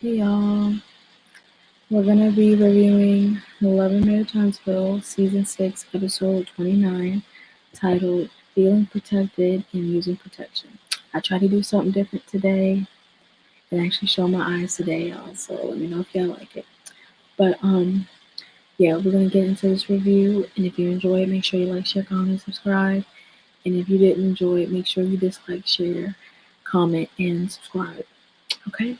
Hey y'all, we're gonna be reviewing 11 Minute Huntsville, Season 6, Episode 29, titled Feeling Protected and Using Protection. I tried to do something different today and actually show my eyes today, y'all, so let me know if y'all like it. But, yeah, we're gonna get into this review, and if you enjoy it, make sure you like, share, comment, subscribe. And if you didn't enjoy it, make sure you dislike, share, comment, and subscribe. Okay?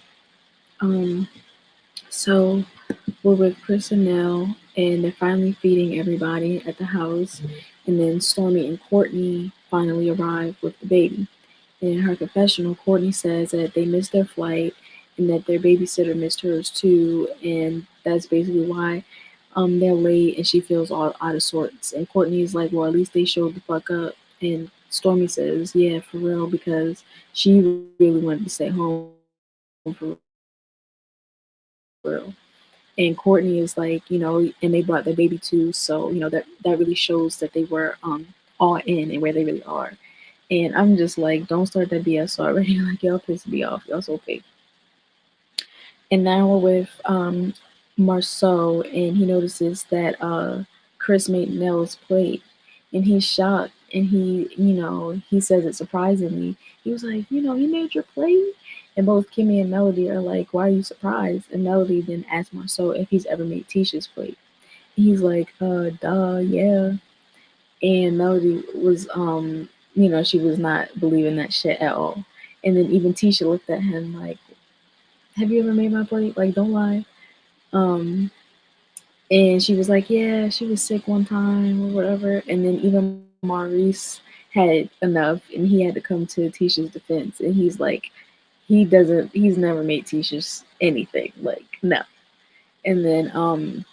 Um, so we're with Chris and Nell, and they're finally feeding everybody at the house. And then Stormy and Courtney finally arrive with the baby. And in her confessional, Courtney says that they missed their flight and that their babysitter missed hers too. And that's basically why they're late and she feels all out of sorts. And Courtney's like, well, at least they showed the fuck up. And Stormy says, yeah, for real, because she really wanted to stay home for real. And Courtney is like, and they brought their baby too, so that really shows that they were all in and where they really are. And I'm just like, don't start that BS already. Like y'all pissing me off. Y'all so fake. And now we're with Marceau, and he notices that Chris made Nell's plate, and he's shocked. And he says it surprisingly. He was like, he made your plate. And both Kimmy and Melody are like, why are you surprised? And Melody then asks Marceau if he's ever made Tisha's plate. And he's like, duh, yeah. And Melody was, she was not believing that shit at all. And then even Tisha looked at him like, have you ever made my plate? Like, don't lie. Um, and she was like, yeah, she was sick one time or whatever. And then even Maurice had enough and he had to come to Tisha's defense. And he's like, he's never made Tisha's anything. Like, no. And then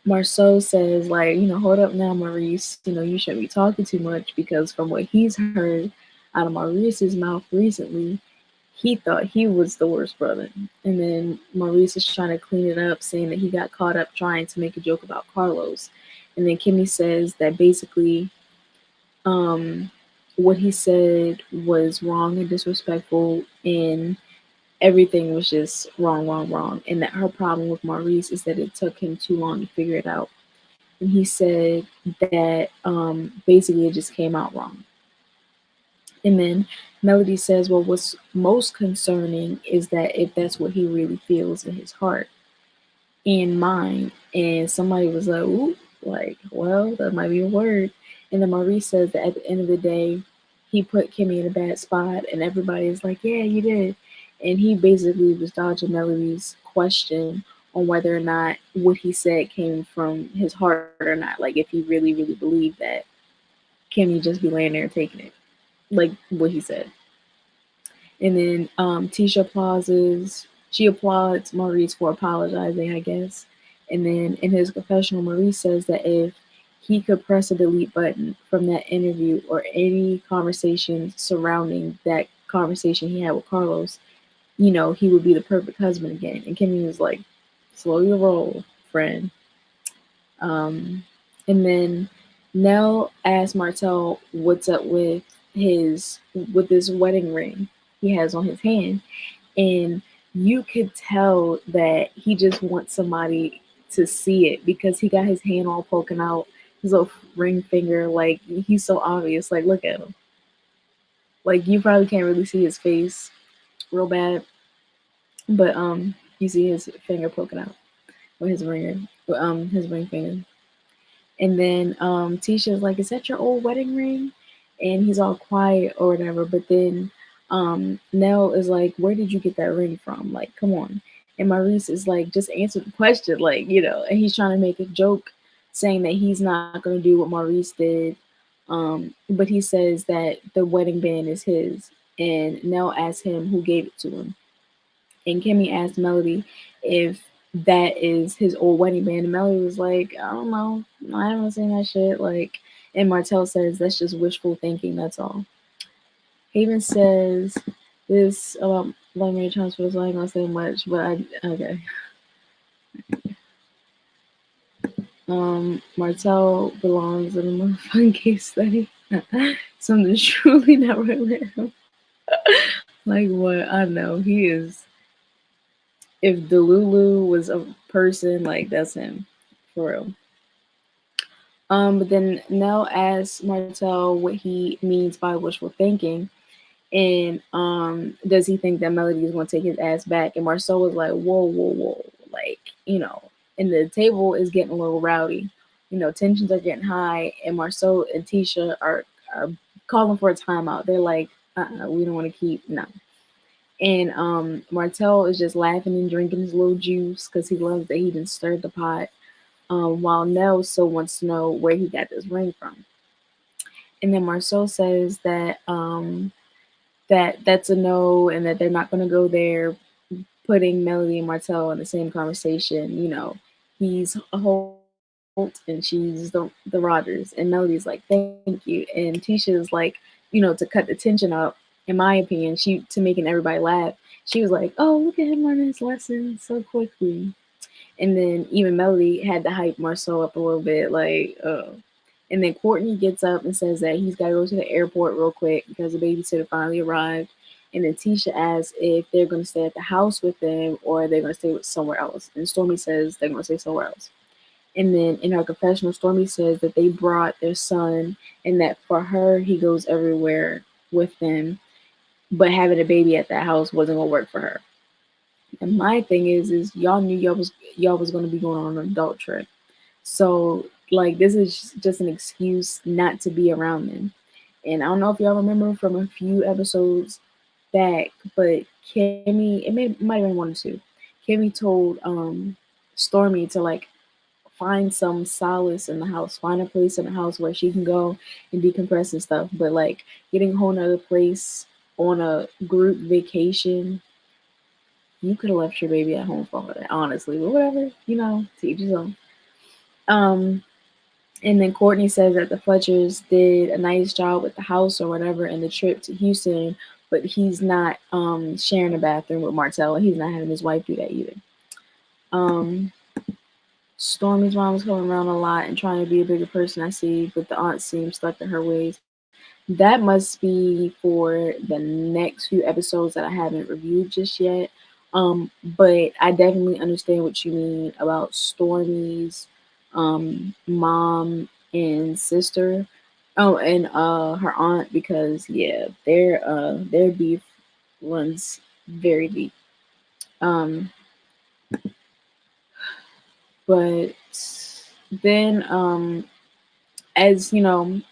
Marceau says, like, hold up now, Maurice. You shouldn't be talking too much because from what he's heard out of Maurice's mouth recently, he thought he was the worst brother. And then Maurice is trying to clean it up, saying that he got caught up trying to make a joke about Carlos. And then Kimmy says that basically um, what he said was wrong and disrespectful, and everything was just wrong, wrong, wrong. And that her problem with Maurice is that it took him too long to figure it out. And he said that basically it just came out wrong. And then Melody says, well, what's most concerning is that if that's what he really feels in his heart and mind. And somebody was like, ooh, like, well, that might be a word. And then Maurice says that at the end of the day, he put Kimmy in a bad spot. And everybody is like, yeah, you did. And he basically was dodging Melody's question on whether or not what he said came from his heart or not. Like, if he really, really believed that Kimmy just be laying there taking it, like what he said. And then Tisha applauses. She applauds Maurice for apologizing, I guess. And then in his confessional, Maurice says that if he could press a delete button from that interview or any conversations surrounding that conversation he had with Carlos, he would be the perfect husband again. And Kimmy was like, slow your roll, friend. Um, and then Nell asked Martell what's up with this wedding ring he has on his hand, and you could tell that he just wants somebody to see it because he got his hand all poking out, his little ring finger, like he's so obvious. Like, look at him. Like, you probably can't really see his face real bad, but you see his finger poking out with his ring finger. And then Tisha's like, is that your old wedding ring? And he's all quiet or whatever. But then Nell is like, where did you get that ring from? Like, come on. And Maurice is like, just answer the question, like, and he's trying to make a joke saying that he's not going to do what Maurice did. But he says that the wedding band is his. And Nell asks him who gave it to him. And Kimmy asked Melody if that is his old wedding band. And Melody was like, I don't know. I haven't seen that shit. Like, and Martell says that's just wishful thinking. That's all. Haven says this about Vladimir Transfer, so I ain't gonna say much, but okay. Martell belongs in a motherfucking case study. Something truly not real. Like what? I know he is. If Delulu was a person, like that's him, for real. But then Nell asks Martell what he means by wishful thinking, and does he think that Melody is going to take his ass back? And Marcel was like, whoa, whoa, whoa, like and the table is getting a little rowdy. Tensions are getting high, and Marcel and Tisha are calling for a timeout. They're like, we don't want to keep no. And Martell is just laughing and drinking his little juice because he loves that he didn't stir the pot. While Nell still wants to know where he got this ring from. And then Marcel says that that's a no and that they're not going to go there, putting Melody and Martell in the same conversation. He's a Holt and she's the Rogers, and Melody's like, thank you. And Tisha's like, to cut the tension up, in my opinion, to making everybody laugh, she was like, oh, look at him learning his lesson so quickly. And then even Melody had to hype Marcel up a little bit, like, and then Courtney gets up and says that he's got to go to the airport real quick because the babysitter finally arrived. And then Tisha asks if they're going to stay at the house with them or they're going to stay with somewhere else. And Stormy says they're going to stay somewhere else. And then in her confessional, Stormy says that they brought their son and that for her, he goes everywhere with them. But having a baby at that house wasn't going to work for her. And my thing is y'all knew y'all was going to be going on an adult trip. So like this is just an excuse not to be around them. And I don't know if y'all remember from a few episodes back, but Kimmy, might have been 1 or 2. Kimmy told Stormy to like find some solace in the house, find a place in the house where she can go and decompress and stuff. But like getting a whole nother place on a group vacation, you could have left your baby at home for that, honestly. But whatever, to each his own. And then Courtney says that the Fletchers did a nice job with the house or whatever and the trip to Houston, but he's not sharing a bathroom with Martell, and he's not having his wife do that either. Stormy's mom was coming around a lot and trying to be a bigger person, I see, but the aunt seems stuck in her ways. That must be for the next few episodes that I haven't reviewed just yet. But I definitely understand what you mean about Stormy's mom and sister. Oh, and her aunt, because yeah, their beef runs very deep. Um, but then as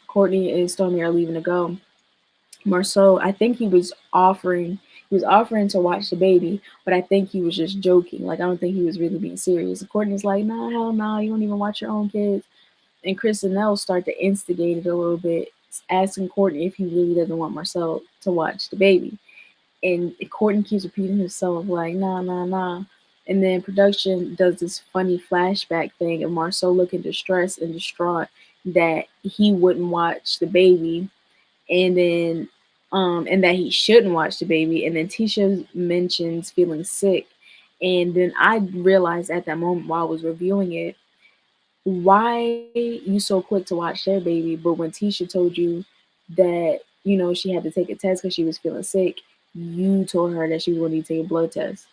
Courtney and Stormy are leaving to go, Marceau, I think he was offering to watch the baby, but I think he was just joking. Like I don't think he was really being serious. Courtney's like, nah, hell no, you don't even watch your own kids. And Chris and Nell start to instigate it a little bit, asking Courtney if he really doesn't want Marcel to watch the baby. And Courtney keeps repeating himself like, nah, nah, nah. And then production does this funny flashback thing of Marcel looking distressed and distraught that he wouldn't watch the baby, and then and that he shouldn't watch the baby. And then Tisha mentions feeling sick, and then I realized at that moment while I was reviewing it, why you so quick to watch their baby, but when Tisha told you that she had to take a test because she was feeling sick, you told her that she was going to need to take a blood test.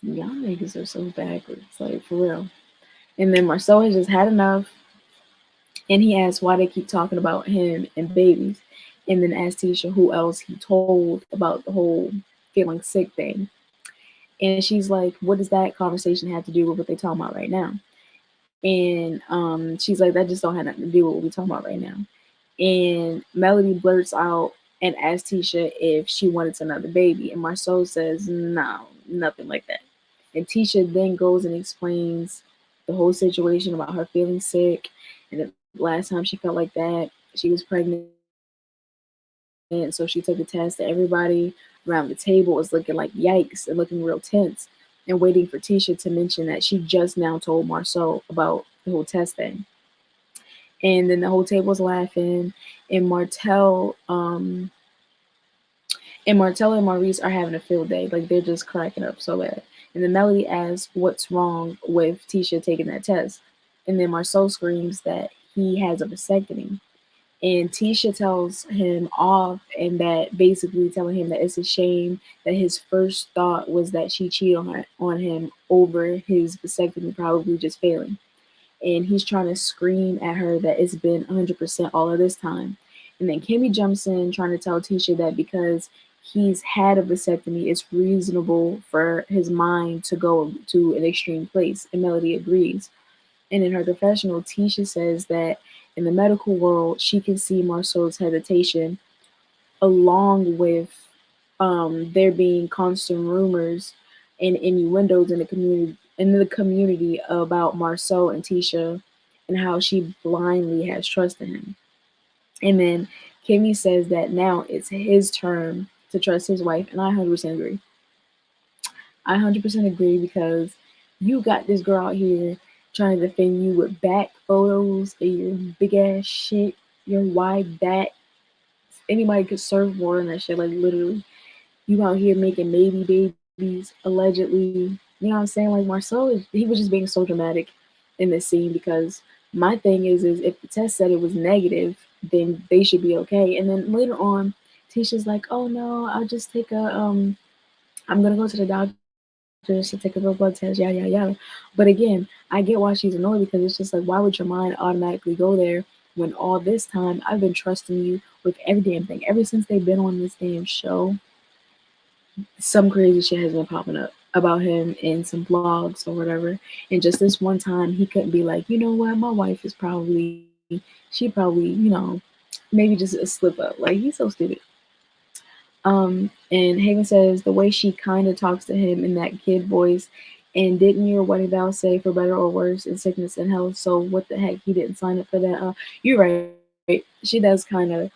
Y'all niggas are so backwards, like for real. And then Marcel has just had enough, and he asks why they keep talking about him and babies, and then asks Tisha who else he told about the whole feeling sick thing. And she's like, what does that conversation have to do with what they're talking about right now? And she's like, that just don't have nothing to do with what we're talking about right now. And Melody blurts out and asks Tisha if she wanted another baby. And Marceau says, no, nothing like that. And Tisha then goes and explains the whole situation about her feeling sick. And the last time she felt like that, she was pregnant. And so she took a test, and everybody around the table was looking like yikes and looking real tense and waiting for Tisha to mention that she just now told Marceau about the whole test thing. And then the whole table was laughing, and Martell and Maurice are having a field day. Like they're just cracking up so bad. And then Melody asks what's wrong with Tisha taking that test. And then Marceau screams that he has a vasectomy. And Tisha tells him off, and that basically telling him that it's a shame that his first thought was that she cheated on him over his vasectomy probably just failing. And he's trying to scream at her that it's been 100% all of this time. And then Kimmy jumps in trying to tell Tisha that because he's had a vasectomy, it's reasonable for his mind to go to an extreme place. And Melody agrees. And in her confessional, Tisha says that in the medical world, she can see Marceau's hesitation, along with there being constant rumors and innuendos in the community about Marceau and Tisha and how she blindly has trusted him. And then Kimmy says that now it's his turn to trust his wife, and I 100% agree. I 100% agree because you got this girl out here trying to defend you with back photos of your big ass shit, your wide back. Anybody could serve more than that shit, like literally. You out here making babies, allegedly. You know what I'm saying? Like Marcel, he was just being so dramatic in this scene because my thing is if the test said it was negative, then they should be okay. And then later on, Tisha's like, oh no, I'll just take I'm gonna go to the doctor to take a real blood test, yada yada yada. But again, I get why she's annoyed because it's just like, why would your mind automatically go there when all this time I've been trusting you with every damn thing ever since they've been on this damn show? Some crazy shit has been popping up about him in some blogs or whatever. And just this one time, he couldn't be like, you know what, my wife is she probably, maybe just a slip up. Like, he's so stupid. And Haven says the way she kind of talks to him in that kid voice, and didn't your wedding vow say for better or worse in sickness and health? So what the heck, he didn't sign up for that? You're right. She does kind of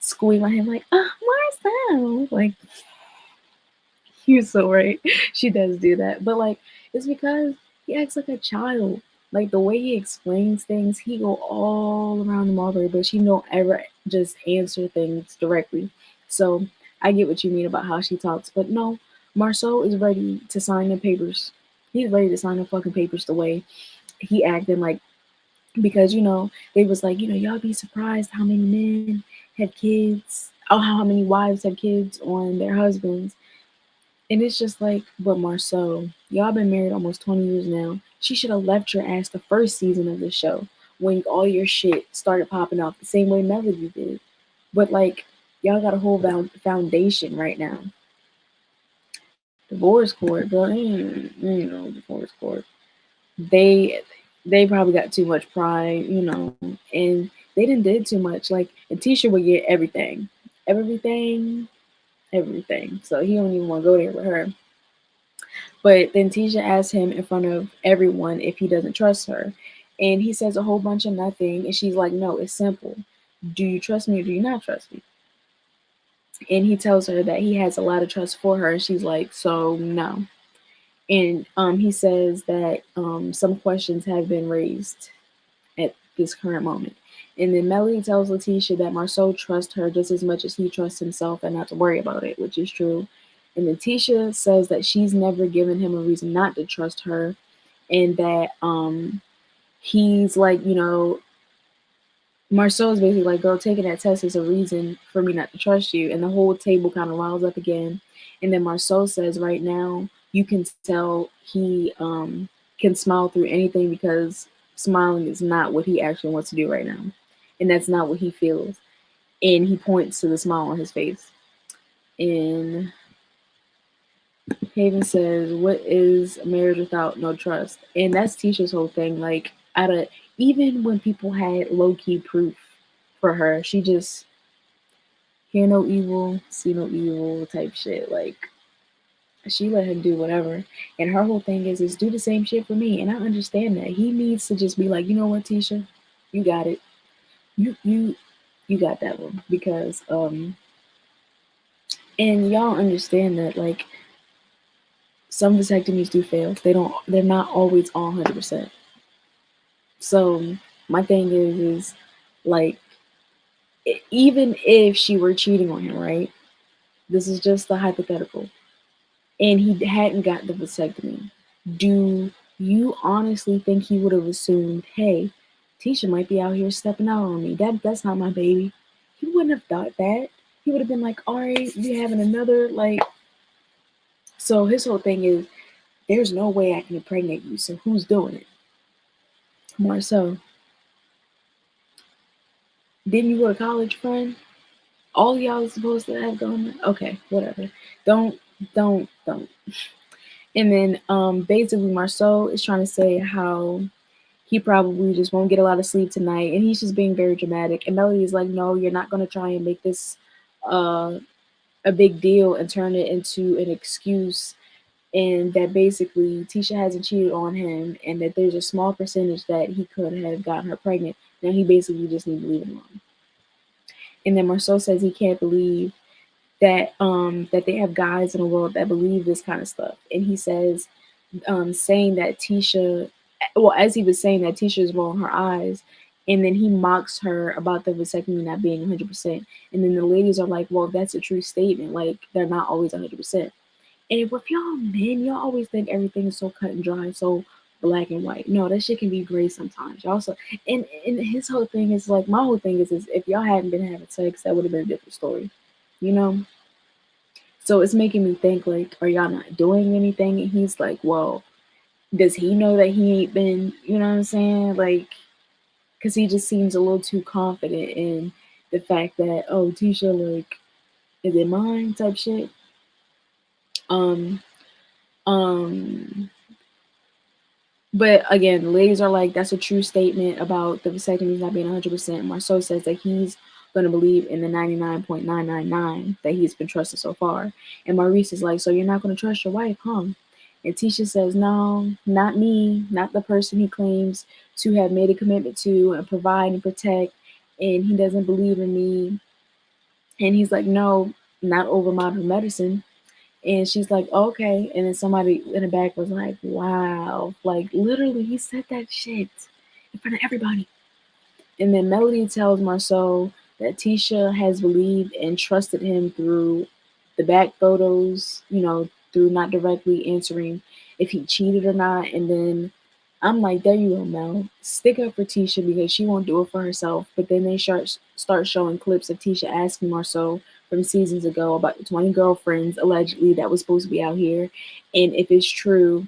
squeal at him like, Marcel, like you're so right. She does do that. But like it's because he acts like a child. Like the way he explains things, he go all around the mulberry bush. He don't ever just answer things directly. So I get what you mean about how she talks. But no, Marceau is ready to sign the papers. He's ready to sign the fucking papers the way he acting like because they was like y'all be surprised how many men have kids, oh how many wives have kids on their husbands, and it's just like, but Marceau, y'all been married almost 20 years now. She should have left your ass the first season of the show when all your shit started popping off the same way Melody did. But like, y'all got a whole foundation right now. Divorce court, but divorce court. They they probably got too much pride, and they didn't did too much. Like, and Tisha would get everything, everything. So he don't even want to go there with her. But then Tisha asks him in front of everyone if he doesn't trust her. And he says a whole bunch of nothing. And she's like, no, it's simple. Do you trust me or do you not trust me? And he tells her that he has a lot of trust for her. And she's like, so no. And he says that some questions have been raised at this current moment. And then Melody tells Latisha that Marceau trusts her just as much as he trusts himself and not to worry about it, which is true. And then Tisha says that she's never given him a reason not to trust her, and that he's like, Marceau is basically like, girl, taking that test is a reason for me not to trust you. And the whole table kind of riles up again. And then Marceau says right now, you can tell he can smile through anything because smiling is not what he actually wants to do right now. And that's not what he feels. And he points to the smile on his face. And Haven says, what is a marriage without no trust? And that's Tisha's whole thing. Like, even when people had low key proof for her, she just hear no evil, see no evil type shit. Like, she let him do whatever. And her whole thing is do the same shit for me. And I understand that. He needs to just be like, you know what, Tisha? You got it. You got that one. Because and y'all understand that like some vasectomies do fail. They're not always all 100%. So my thing is like even if she were cheating on him, right? This is just a hypothetical. And he hadn't got the vasectomy. Do you honestly think he would have assumed, hey, Tisha might be out here stepping out on me. That's not my baby. He wouldn't have thought that. He would have been like, all right, you having another like. So his whole thing is, there's no way I can impregnate you. So who's doing it? More so. Didn't you go to college, friend? All y'all supposed to have gone. Okay, whatever. Don't, don't. And then basically Marceau is trying to say how he probably just won't get a lot of sleep tonight, and he's just being very dramatic. And Melody is like, no, you're not gonna try and make this uh a big deal and turn it into an excuse, and that basically Tisha hasn't cheated on him, and that there's a small percentage that he could have gotten her pregnant. Now he basically just needs to leave it alone. And then Marceau says he can't believe that they have guys in the world that believe this kind of stuff. And he says, saying that Tisha, well, as he was saying that Tisha is rolling her eyes, and then he mocks her about the vasectomy not being 100%. And then the ladies are like, well, that's a true statement. Like, they're not always 100%. And with y'all men, y'all always think everything is so cut and dry, so black and white. No, that shit can be gray sometimes. Y'all also, and his whole thing is like, my whole thing is if y'all hadn't been having sex, that would have been a different story, you know. So it's making me think like, are y'all not doing anything? And he's like, well, does he know that he ain't been, you know what I'm saying? Like, because he just seems a little too confident in the fact that, oh, Tisha, like, is it mine type shit. Um, um, but again, the ladies are like, that's a true statement about the vasectomies not being 100%. Marceau says that he's going to believe in the 99.999 that he's been trusted so far. And Maurice is like, so you're not going to trust your wife, huh? And Tisha says, no, not me, not the person he claims to have made a commitment to and provide and protect. And he doesn't believe in me. And he's like, no, not over modern medicine. And she's like, okay. And then somebody in the back was like, wow. Like, literally, he said that shit in front of everybody. And then Melody tells Marceau that Tisha has believed and trusted him through the back photos, you know, through not directly answering if he cheated or not. And then I'm like, there you go, Mel. Stick up for Tisha because she won't do it for herself. But then they start showing clips of Tisha asking Marceau from seasons ago about the 20 girlfriends allegedly that was supposed to be out here. And if it's true,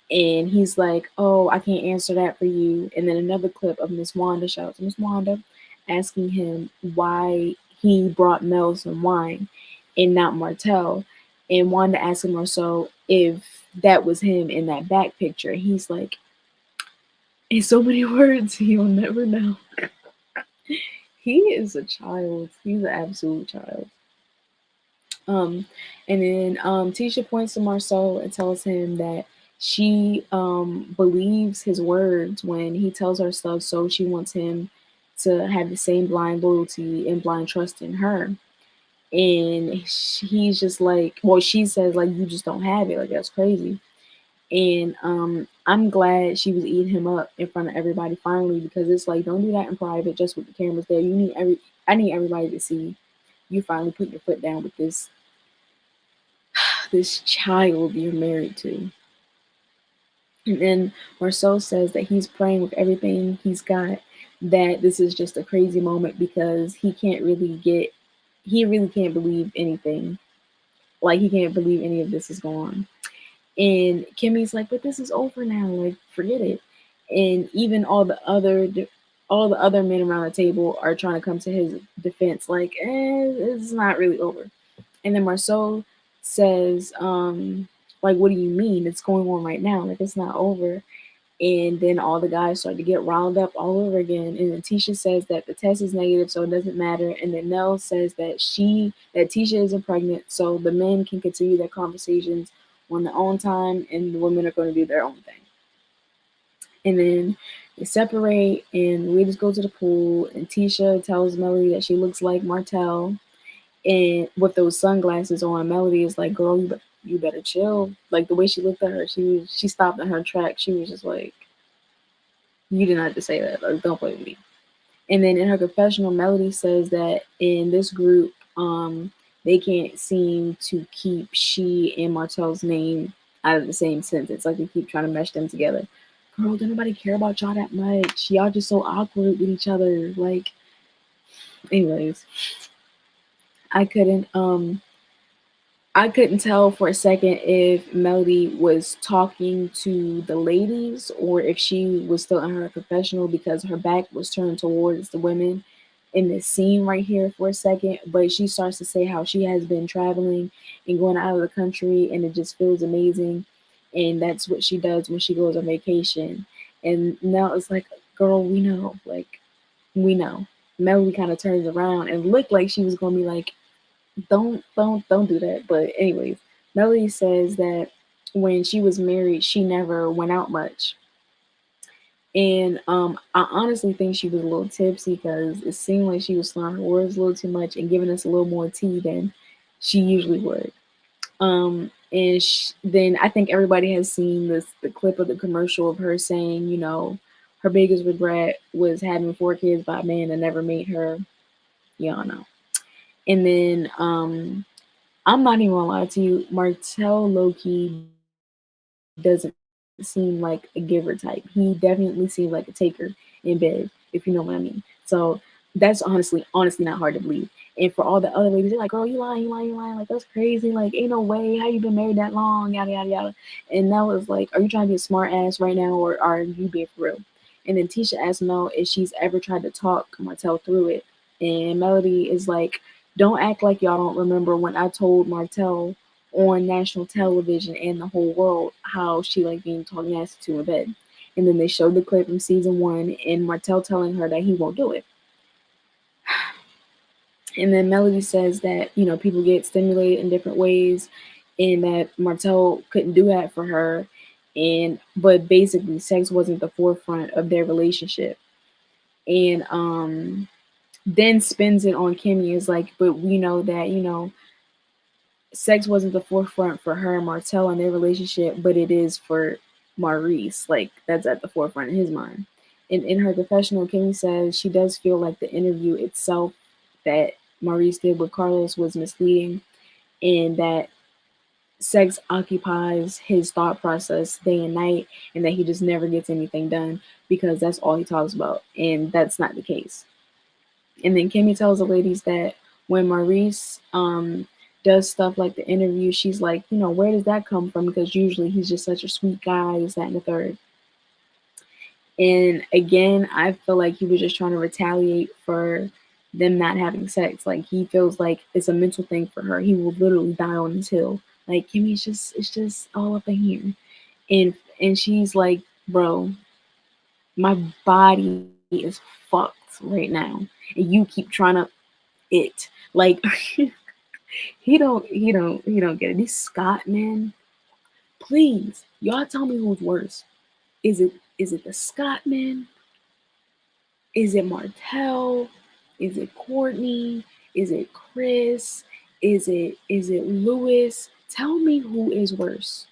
and he's like, oh, I can't answer that for you. And then another clip of Miss Wanda, shout out to Miss Wanda, asking him why he brought Mel some wine and not Martell. And Wanda asking Marceau if that was him in that back picture. He's like, in so many words, you'll never know. He is a child. He's an absolute child. And then Tisha points to Marceau and tells him that she believes his words when he tells her stuff, so she wants him to have the same blind loyalty and blind trust in her. And he's just like, well, she says like, you just don't have it. Like, that's crazy. And I'm glad she was eating him up in front of everybody finally, because it's like, don't do that in private just with the cameras there. I need everybody to see you finally put your foot down with this child you're married to. And then Marceau says that he's praying with everything he's got that this is just a crazy moment because he really can't believe anything. Like, he can't believe any of this is going on. And Kimmy's like, but this is over now. Like, forget it. And even all the other men around the table are trying to come to his defense, like, it's not really over. And then Marceau says, like, what do you mean? It's going on right now. Like, it's not over. And then all the guys start to get riled up all over again. And then Tisha says that the test is negative, so it doesn't matter. And then Nell says that Tisha isn't pregnant, so the men can continue their conversations on their own time, and the women are going to do their own thing. And then they separate, and we just go to the pool. And Tisha tells Melody that she looks like Martell, and with those sunglasses on. Melody is like, girl, you better chill. Like, the way she looked at her, she stopped in her track. She was just like, you didn't have to say that. Like, don't play with me. And then in her confessional, Melody says that in this group, they can't seem to keep she and Martell's name out of the same sentence. Like, they keep trying to mesh them together. girl, don't nobody care about y'all that much. Y'all just so awkward with each other. Like, anyways, I couldn't um I couldn't tell for a second if Melody was talking to the ladies or if she was still in her confessional because her back was turned towards the women in this scene right here for a second. But she starts to say how she has been traveling and going out of the country and it just feels amazing. And that's what she does when she goes on vacation. And now it's like, girl, we know. Like, we know. Melody kind of turns around and looked like she was going to be like, don't do that. But anyways, Melody says that when she was married, she never went out much. And I honestly think she was a little tipsy because it seemed like she was slurring her words a little too much and giving us a little more tea than she usually would. Then I think everybody has seen the clip of the commercial of her saying, you know, her biggest regret was having 4 kids by a man that never made her. Y'all know. And then I'm not even gonna lie to you, Martell Loki doesn't seem like a giver type. He definitely seems like a taker in bed, if you know what I mean. So that's honestly not hard to believe. And for all the other ladies, they're like, "Oh, you lying, you lying, you lying! Like that's crazy! Like ain't no way! How you been married that long? Yada yada yada." And Nell was like, "Are you trying to be a smart ass right now, or are you being for real?" And then Tisha asked Nell if she's ever tried to talk Martell through it, and Melody is like, "Don't act like y'all don't remember when I told Martell on national television and the whole world how she like being talked nasty to in bed." And then they showed the clip from season 1 and Martell telling her that he won't do it. And then Melody says that, you know, people get stimulated in different ways and that Martell couldn't do that for her. And but basically sex wasn't the forefront of their relationship. And then spins it on Kimmy is like, but we know that, you know, sex wasn't the forefront for her and Martell in their relationship, but it is for Maurice. Like that's at the forefront in his mind. And in her confessional, Kimmy says she does feel like the interview itself that Maurice did with Carlos was misleading and that sex occupies his thought process day and night and that he just never gets anything done because that's all he talks about. And that's not the case. And then Kimmy tells the ladies that when Maurice does stuff like the interview, she's like, you know, where does that come from? Because usually he's just such a sweet guy, is that and the third. And again, I feel like he was just trying to retaliate for them not having sex. Like he feels like it's a mental thing for her. He will literally die on his hill. Like Kimmy's just it's just all up in here. And she's like, bro, my body is fucked right now. And you keep trying to it. Like he don't get it. These Scott men, please, y'all tell me who's worse. Is it the Scott men? Is it Martell? Is it Courtney? Is it Chris? Is it Lewis? Tell me who is worse.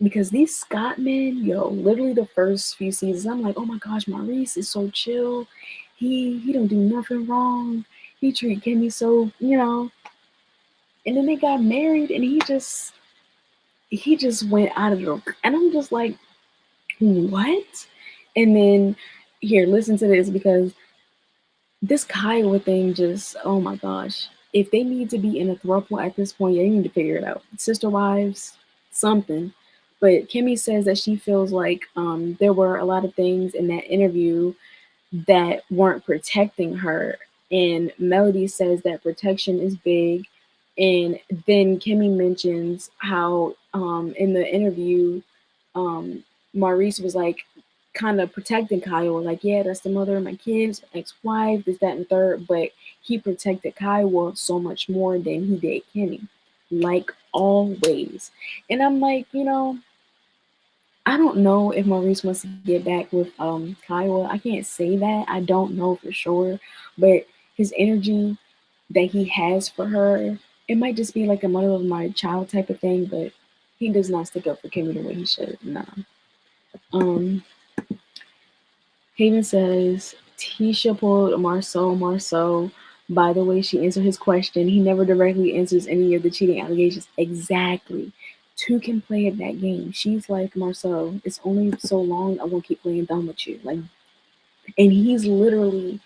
Because these Scott men, yo, literally the first few seasons, I'm like, oh my gosh, Maurice is so chill. He don't do nothing wrong. He treat Kimmy so, you know. And then they got married and he just went out of the and I'm just like, what? And then here, listen to this because this Kiowa thing just, oh my gosh. If they need to be in a throuple at this point, yeah, you need to figure it out. Sister wives, something. But Kimmy says that she feels like there were a lot of things in that interview that weren't protecting her. And Melody says that protection is big. And then Kimmy mentions how in the interview, um, Maurice was like kind of protecting Kyle, like, yeah, that's the mother of my kids, ex-wife, this, that, and third. But he protected Kyle so much more than he did Kimmy, like always. And I'm like, you know, I don't know if Maurice wants to get back with Kyle. I can't say that. I don't know for sure. But his energy that he has for her, it might just be like a mother of my child type of thing, but he does not stick up for Kimmy the way he should. Nah. Um Haven says Tisha pulled Marceau. By the way she answered his question, he never directly answers any of the cheating allegations. Exactly. two can play at that game. She's like, Marcel, it's only so long I won't keep playing dumb with you. Like, and he's literally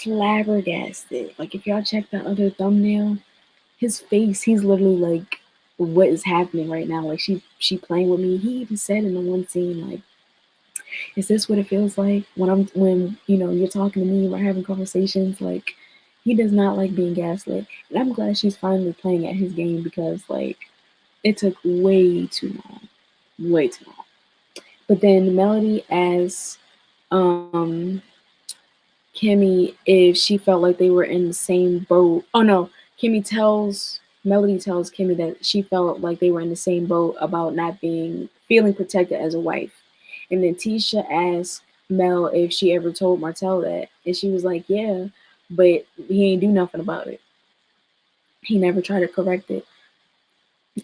flabbergasted. Like, if y'all check the other thumbnail, his face, he's literally like, what is happening right now? Like, she playing with me. He even said in the one scene, like, is this what it feels like when you're talking to me, we're having conversations? Like, he does not like being gaslit. And I'm glad she's finally playing at his game because like it took way too long. Way too long. But then Melody asks Kimmy if she felt like they were in the same boat. Oh no, Melody tells Kimmy that she felt like they were in the same boat about not being feeling protected as a wife. And then Tisha asked Mel if she ever told Martell that, and she was like, "Yeah, but he ain't do nothing about it. He never tried to correct it."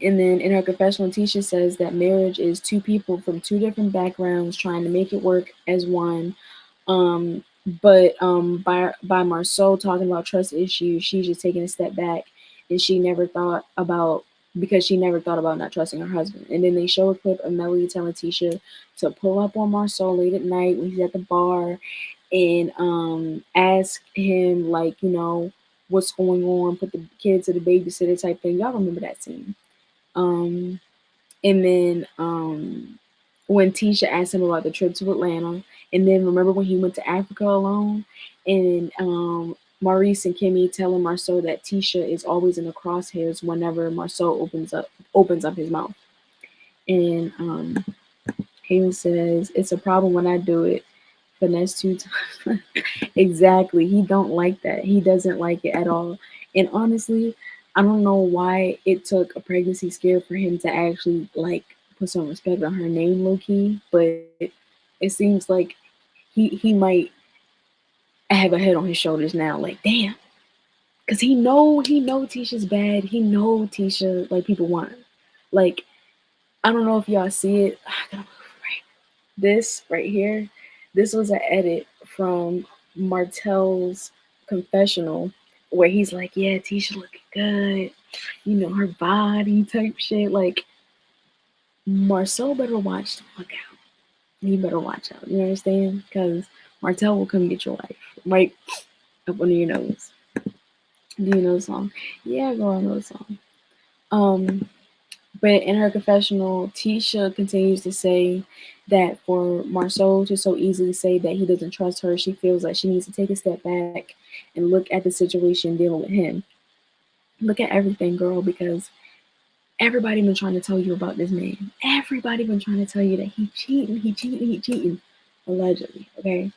And then in her confessional, Tisha says that marriage is two people from two different backgrounds trying to make it work as one. Um, but by Marceau talking about trust issues, she's just taking a step back, and she never thought about not trusting her husband. And then they show a clip of Melody telling Tisha to pull up on Marceau late at night when he's at the bar, and ask him like, what's going on, put the kids to the babysitter type thing. Y'all remember that scene? Um, and then when Tisha asked him about the trip to Atlanta, and then remember when he went to Africa alone, and Maurice and Kimmy telling Marceau that Tisha is always in the crosshairs whenever Marceau opens up his mouth, and Hayden says it's a problem when I do it. Finesse two times. Exactly. He don't like that. He doesn't like it at all. And honestly, I don't know why it took a pregnancy scare for him to actually like put some respect on her name, low key. But it seems like he might have a head on his shoulders now. Like, damn, because he know Tisha's bad. He know Tisha like people want her. Like, I don't know if y'all see it. This right here, this was an edit from Martell's confessional where he's like, yeah, Tisha looking good, her body type shit. Like, Marcel better watch the fuck out. He better watch out. You understand? Because Martell will come get your life right up under your nose. Do you know the song? Yeah, girl, I know the song. But in her confessional, Tisha continues to say that for Marceau to so easily say that he doesn't trust her, she feels like she needs to take a step back and look at the situation dealing with him. Look at everything, girl, because everybody been trying to tell you about this man. Everybody been trying to tell you that he cheating, allegedly, okay?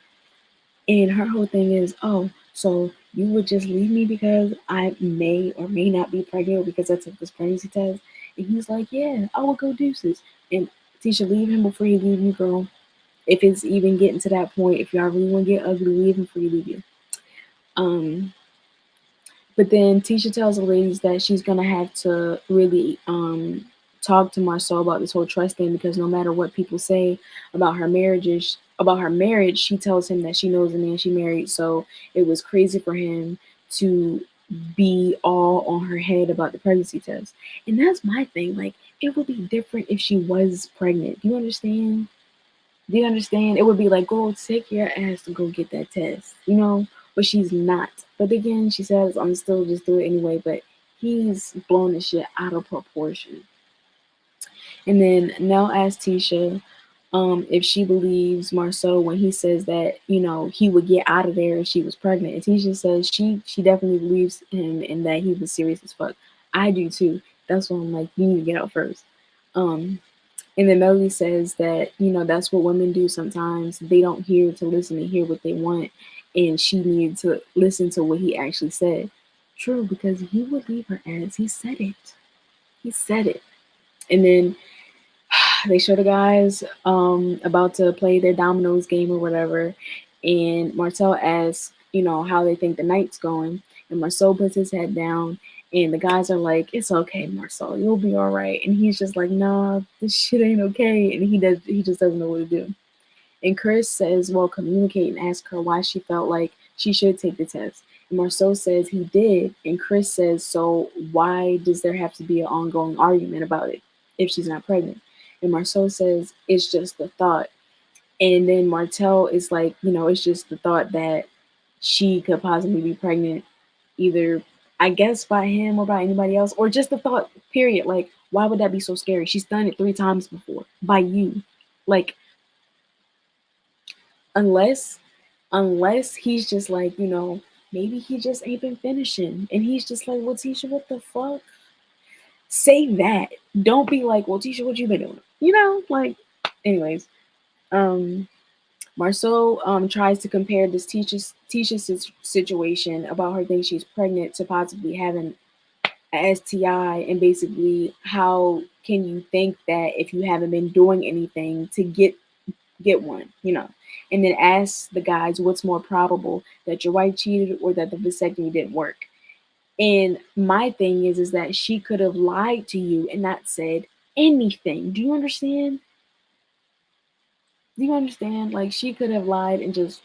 And her whole thing is, oh, so you would just leave me because I may or may not be pregnant because I took this pregnancy test? And he's like, yeah, I will go deuces. And Tisha, leave him before you leave you, girl. If it's even getting to that point, if y'all really want to get ugly, leave him before you leave you. But then Tisha tells the ladies that she's gonna have to really talk to Marceau about this whole trust thing, because no matter what people say about her marriage, she tells him that she knows the man she married. So it was crazy for him to be all on her head about the pregnancy test. And that's my thing. Like, it would be different if she was pregnant. Do you understand? Do you understand? It would be like, go take your ass to go get that test, But she's not. But again, she says, I'm still just do it anyway. But he's blown the shit out of proportion. And then Nell asked Tisha if she believes Marceau when he says that, he would get out of there if she was pregnant. And Tisha says she definitely believes him and that he was serious as fuck. I do too. That's why I'm like, you need to get out first. And then Melody says that, that's what women do sometimes. They don't hear to listen and hear what they want. And she needed to listen to what he actually said. True, because he would leave her ass. He said it. He said it. And then they show the guys about to play their dominoes game or whatever. And Martell asks, how they think the night's going. And Marceau puts his head down. And the guys are like, it's okay, Marceau, you'll be all right. And he's just like, nah, this shit ain't okay. And he just doesn't know what to do. And Chris says, well, communicate and ask her why she felt like she should take the test. And Marceau says he did. And Chris says, so why does there have to be an ongoing argument about it? if she's not pregnant. And Marceau says it's just the thought. And then Martell is like, it's just the thought that she could possibly be pregnant, either, I guess, by him or by anybody else, or just the thought, period. Like, why would that be so scary? She's done it 3 times before by you. Like, unless he's just like, maybe he just ain't been finishing. And he's just like, well, Tisha, what the fuck? Say that. Don't be like, well, Tisha, what you been doing? Like, anyways. Marceau tries to compare this Tisha's situation about her thinking she's pregnant to possibly having a STI, and basically how can you think that if you haven't been doing anything to get one, and then ask the guys what's more probable, that your wife cheated or that the vasectomy didn't work. And my thing is that she could have lied to you and not said anything. Do you understand? Do you understand? Like, she could have lied and just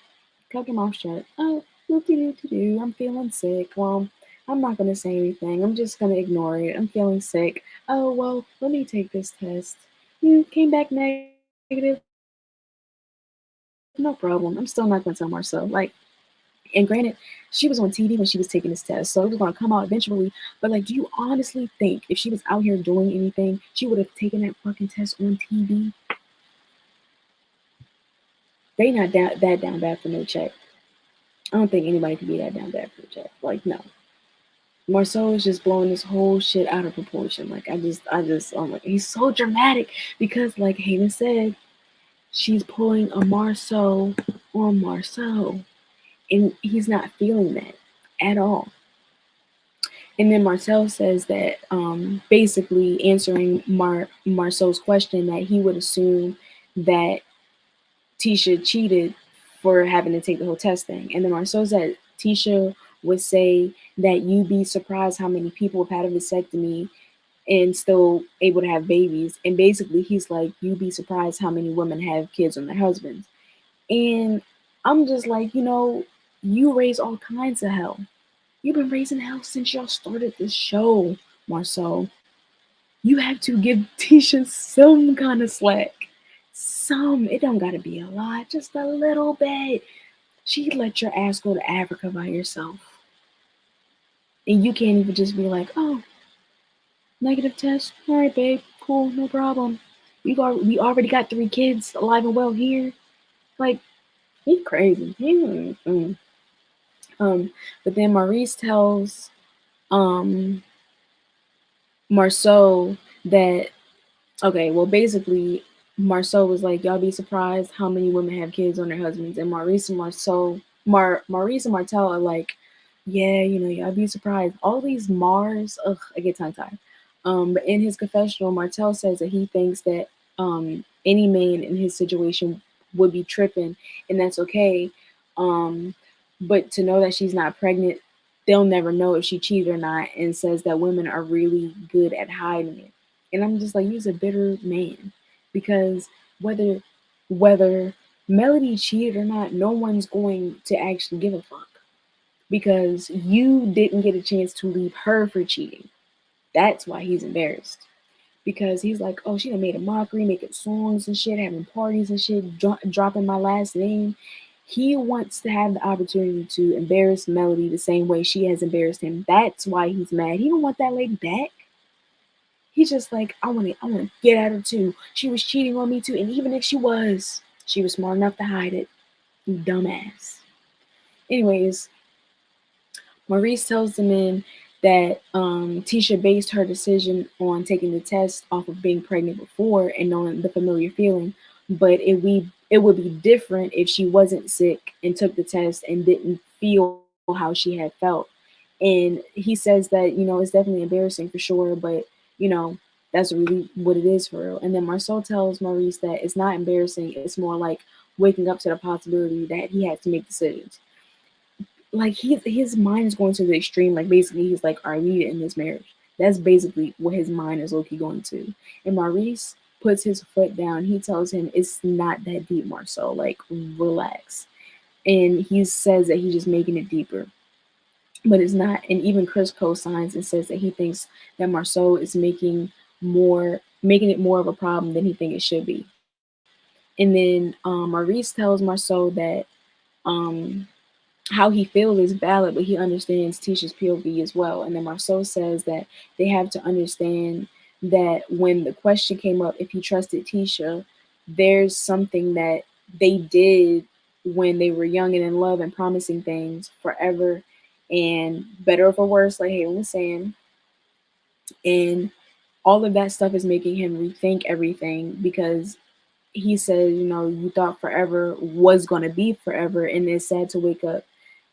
kept her mouth shut. Oh, do. I'm feeling sick. Well, I'm not gonna say anything. I'm just gonna ignore it. I'm feeling sick. Oh well, let me take this test. You came back negative. No problem. I'm still not gonna tell Marcel. Like, and granted, she was on TV when she was taking this test, so it was gonna come out eventually. But like, do you honestly think if she was out here doing anything, she would have taken that fucking test on TV? They not that down bad for no check. I don't think anybody could be that down bad for a check. Like, no. Marceau is just blowing this whole shit out of proportion. Like, I'm like, he's so dramatic because, like Hayden said, she's pulling a Marceau on Marceau, and he's not feeling that at all. And then Martell says that, basically answering Marceau's question, that he would assume that Tisha cheated for having to take the whole test thing. And then Marceau said Tisha would say that you'd be surprised how many people have had a vasectomy and still able to have babies. And basically he's like, you'd be surprised how many women have kids on their husbands. And I'm just like, you raise all kinds of hell. You've been raising hell since y'all started this show, Marceau. You have to give Tisha some kind of slack. Some. It don't gotta be a lot, just a little bit. She let your ass go to Africa by yourself. And you can't even just be like, oh, negative test. All right, babe. Cool, no problem. We already got 3 kids alive and well here. Like, he's crazy. But then Maurice tells Marceau that, okay, well, basically, Marceau was like, y'all be surprised how many women have kids on their husbands. And Maurice and Martell are like, yeah, y'all be surprised. All these Mars, ugh, I get tongue tied. But in his confessional, Martell says that he thinks that any man in his situation would be tripping, and that's okay. But to know that she's not pregnant, they'll never know if she cheated or not, and says that women are really good at hiding it. And I'm just like, he's a bitter man, because whether Melody cheated or not, no one's going to actually give a fuck, because you didn't get a chance to leave her for cheating. That's why he's embarrassed, because he's like, oh, she done made a mockery, making songs and shit, having parties and shit, dropping my last name. He wants to have the opportunity to embarrass Melody the same way she has embarrassed him. That's why he's mad. He don't want that lady back. He's just like, I want to get at her too. She was cheating on me too, and even if she was smart enough to hide it. You dumbass. Anyways, Maurice tells the men that Tisha based her decision on taking the test off of being pregnant before and knowing the familiar feeling, but it would be different if she wasn't sick and took the test and didn't feel how she had felt. And he says that, it's definitely embarrassing for sure, but that's really what it is for real. And then Marceau tells Maurice that it's not embarrassing, it's more like waking up to the possibility that he has to make decisions. Like, his mind is going to the extreme. Like, basically he's like, all right, we need to end this marriage. That's basically what his mind is low-key going to. And Maurice puts his foot down. He tells him it's not that deep, Marceau. Like, relax. And he says that he's just making it deeper, but it's not. And even Chris co-signs and says that he thinks that Marceau is making more making it more of a problem than he think it should be. And then Maurice tells Marceau that um, how he feels is valid, but he understands Tisha's POV as well. And then Marceau says that they have to understand that when the question came up if he trusted Tisha, there's something that they did when they were young and in love and promising things forever and better or for worse, like Hayden was saying. And all of that stuff is making him rethink everything because he said, you know, you thought forever was going to be forever, and it's sad to wake up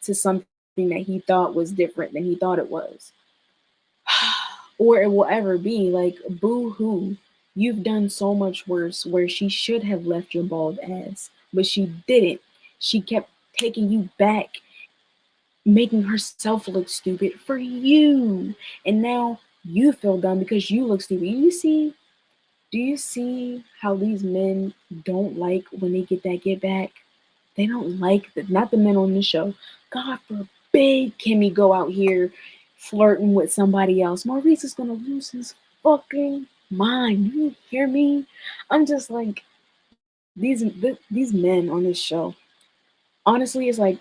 to something that he thought was different than he thought it was. Or it will ever be. Like, boo hoo. You've done so much worse where she should have left your bald ass, but she didn't. She kept taking you back, making herself look stupid for you. And now you feel dumb because you look stupid. Do you see how these men don't like when they get that get back? They don't like that. Not the men on the show. God forbid Kimmy go out here flirting with somebody else. Maurice is gonna lose his fucking mind. You hear me? I'm just like these men on this show. Honestly, it's like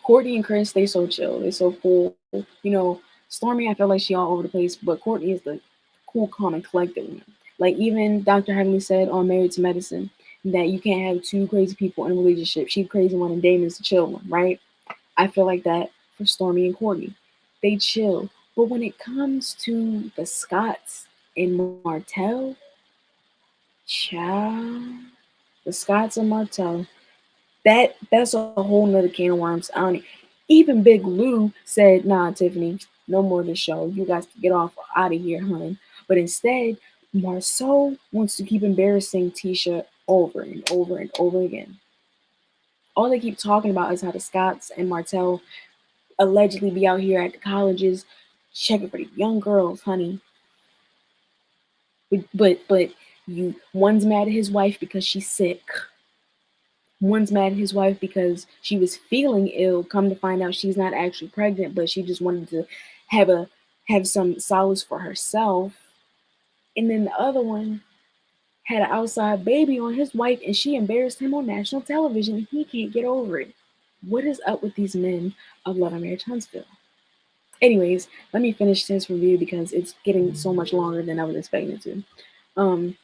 Courtney and Chris. They so chill. They so cool. You know, Stormy. I feel like she all over the place, but Courtney is the cool, calm, and collected one. Like even Dr. Heavenly said on Married to Medicine that you can't have two crazy people in a relationship. She's crazy one and Damon's the chill one, right? I feel like that for Stormy and Courtney. They chill. But when it comes to the Scotts and Martell, child, the Scotts and Martell, that's a whole nother can of worms. I don't even Big Lou said, nah, Tiffany, no more of the show. You guys get off out of here, hun. But instead, Marceau wants to keep embarrassing Tisha over and over and over again. All they keep talking about is how the Scotts and Martell allegedly be out here at the colleges checking for the young girls, honey. But you one's mad at his wife because she's sick. One's mad at his wife because she was feeling ill. Come to find out she's not actually pregnant, but she just wanted to have a have some solace for herself. And then the other one had an outside baby on his wife and she embarrassed him on national television and he can't get over it. What is up with these men of Love and Marriage Huntsville? Anyways, let me finish this review because it's getting so much longer than I was expecting it to. Um,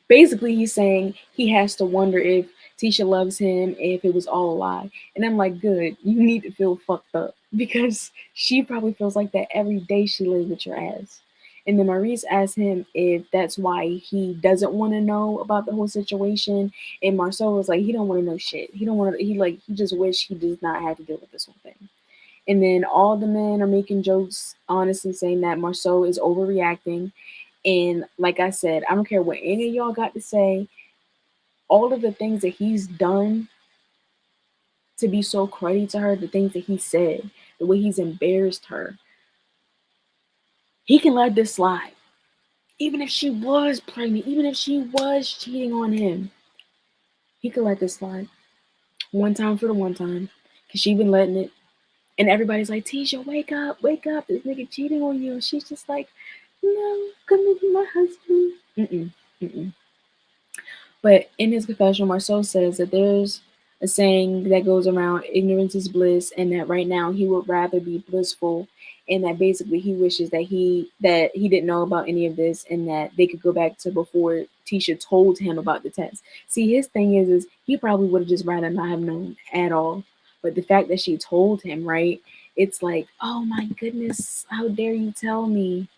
Basically, he's saying he has to wonder if Tisha loves him, if it was all a lie. And I'm like, good, you need to feel fucked up because she probably feels like that every day she lives with your ass. And then Maurice asked him if that's why he doesn't want to know about the whole situation. And Marceau was like, he don't want to know shit. He don't want to. He just wish he does not have to deal with this whole thing. And then all the men are making jokes, honestly saying that Marceau is overreacting. And like I said, I don't care what any of y'all got to say. All of the things that he's done to be so cruddy to her, the things that he said, the way he's embarrassed her, he can let this slide. Even if she was pregnant, even if she was cheating on him, he could let this slide. One time for the one time. Because she been letting it. And everybody's like, Tisha, wake up, this nigga cheating on you. And she's just like, no, come be my husband. Mm-mm. But in his confessional, Marceau says that there's a saying that goes around, ignorance is bliss, and that right now he would rather be blissful, and that basically he wishes that he didn't know about any of this and that they could go back to before Tisha told him about the test. See, his thing is he probably would have just rather not have known at all. But the fact that she told him, right? It's like, oh my goodness, how dare you tell me?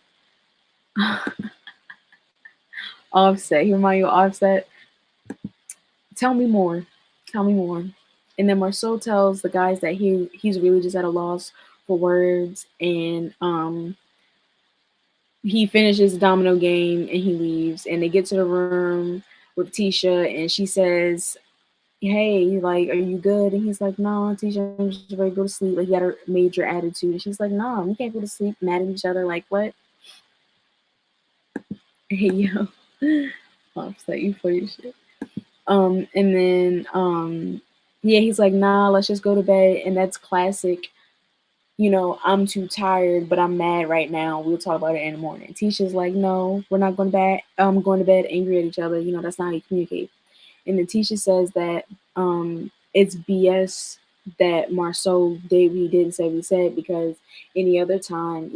Offset. He remind you of Offset. Tell me more. Tell me more. And then Marceau tells the guys that he's really just at a loss for words, and he finishes the domino game and he leaves. And they get to the room with Tisha, and she says, "Hey, like, are you good?" And he's like, "No, Tisha, I'm just ready to go to sleep." Like, he had a major attitude, and she's like, "No, we can't go to sleep." Mad at each other, like, what? Hey, yo, Offset, you funny shit. And then yeah, he's like, nah, let's just go to bed. And that's classic I'm too tired, but I'm mad right now. We'll talk about it in the morning. Tisha's like, no, we're not going to bed. Going to bed angry at each other. That's not how you communicate. And then Tisha says that it's BS that Marceau did what he did and said what he said, because any other time,